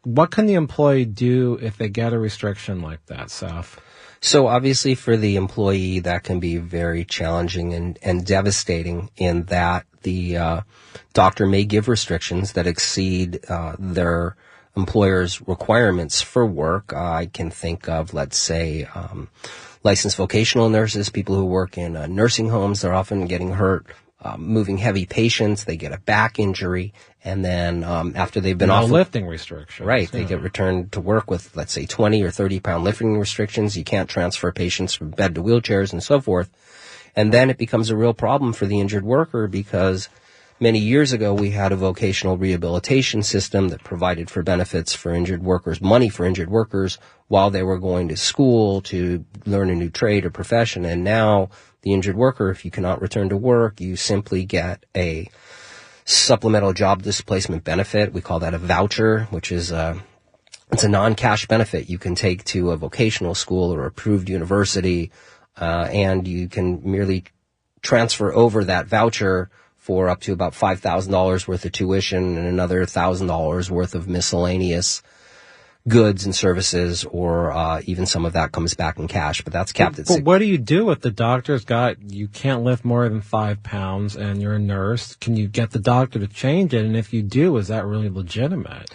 What can the employee do if they get a restriction like that, Seth? So obviously for the employee, that can be very challenging and devastating in that the doctor may give restrictions that exceed their employer's requirements for work. I can think of, let's say, licensed vocational nurses, people who work in nursing homes. They're often getting hurt moving heavy patients. They get a back injury, and then after they've been off lifting restrictions, right, they get returned to work with, let's say, 20 or 30-pound lifting restrictions. You can't transfer patients from bed to wheelchairs and so forth. And then it becomes a real problem for the injured worker, because many years ago we had a vocational rehabilitation system that provided for benefits for injured workers, money for injured workers while they were going to school to learn a new trade or profession. And now the injured worker, if you cannot return to work, you simply get a supplemental job displacement benefit. We call that a voucher, which is it's a non-cash benefit you can take to a vocational school or approved university, and you can merely transfer over that voucher for up to about $5,000 worth of tuition and another $1,000 worth of miscellaneous goods and services, or even some of that comes back in cash, but that's capped at But what do you do if the doctor's you can't lift more than 5 pounds and you're a nurse? Can you get the doctor to change it? And if you do, is that really legitimate?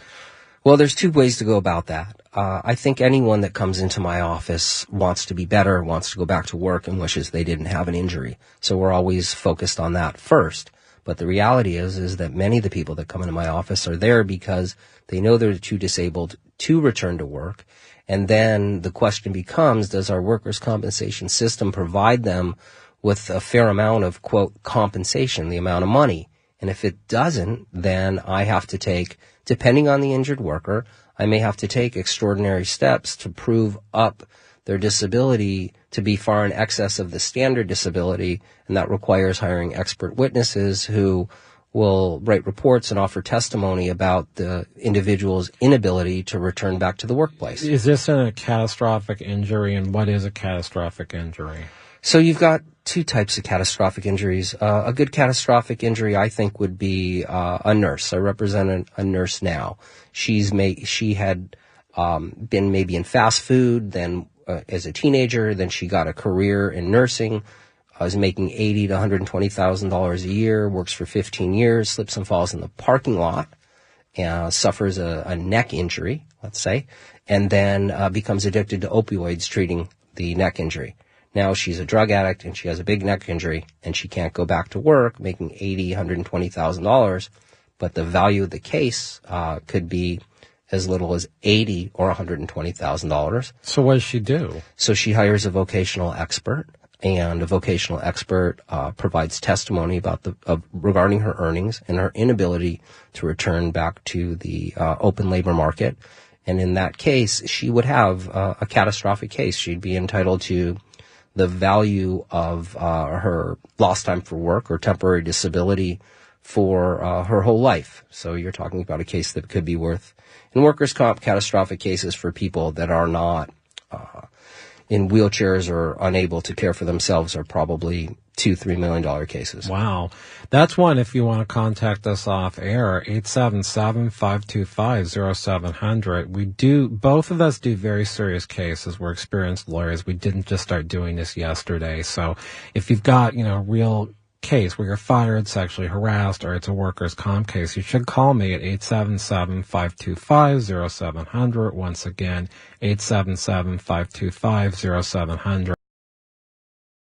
Well, there's two ways to go about that. I think anyone that comes into my office wants to be better, wants to go back to work, and wishes they didn't have an injury. So we're always focused on that first. But the reality is that many of the people that come into my office are there because they know they're too disabled to return to work. And then the question becomes, does our workers' compensation system provide them with a fair amount of, quote, compensation, the amount of money? And if it doesn't, then I have to take, depending on the injured worker, I may have to take extraordinary steps to prove up their disability to be far in excess of the standard disability, and that requires hiring expert witnesses who will write reports and offer testimony about the individual's inability to return back to the workplace. Is this a catastrophic injury, and what is a catastrophic injury? So you've got two types of catastrophic injuries. A good catastrophic injury, I think, would be a nurse. I represent a nurse now. She had been maybe in fast food, then as a teenager, then she got a career in nursing, was making $80,000 to $120,000 a year, works for 15 years, slips and falls in the parking lot, suffers a neck injury, let's say, and then becomes addicted to opioids treating the neck injury. Now she's a drug addict and she has a big neck injury and she can't go back to work making $80,000, $120,000, but the value of the case could be as little as $80,000 or $120,000. So what does she do? So she hires a vocational expert, and a vocational expert provides testimony about regarding her earnings and her inability to return back to the open labor market. And in that case, she would have a catastrophic case. She'd be entitled to the value of her lost time for work or temporary disability for her whole life. So you're talking about a case that could be worth, in workers' comp, catastrophic cases for people that are not in wheelchairs or unable to care for themselves are probably $2-3 million cases. Wow. That's one if you want to contact us off air, 877-525-0700. Both of us do very serious cases. We're experienced lawyers. We didn't just start doing this yesterday. So if you've got, real case where you're fired, sexually harassed, or it's a workers' comp case, you should call me at 877-525-0700. Once again, 877-525-0700.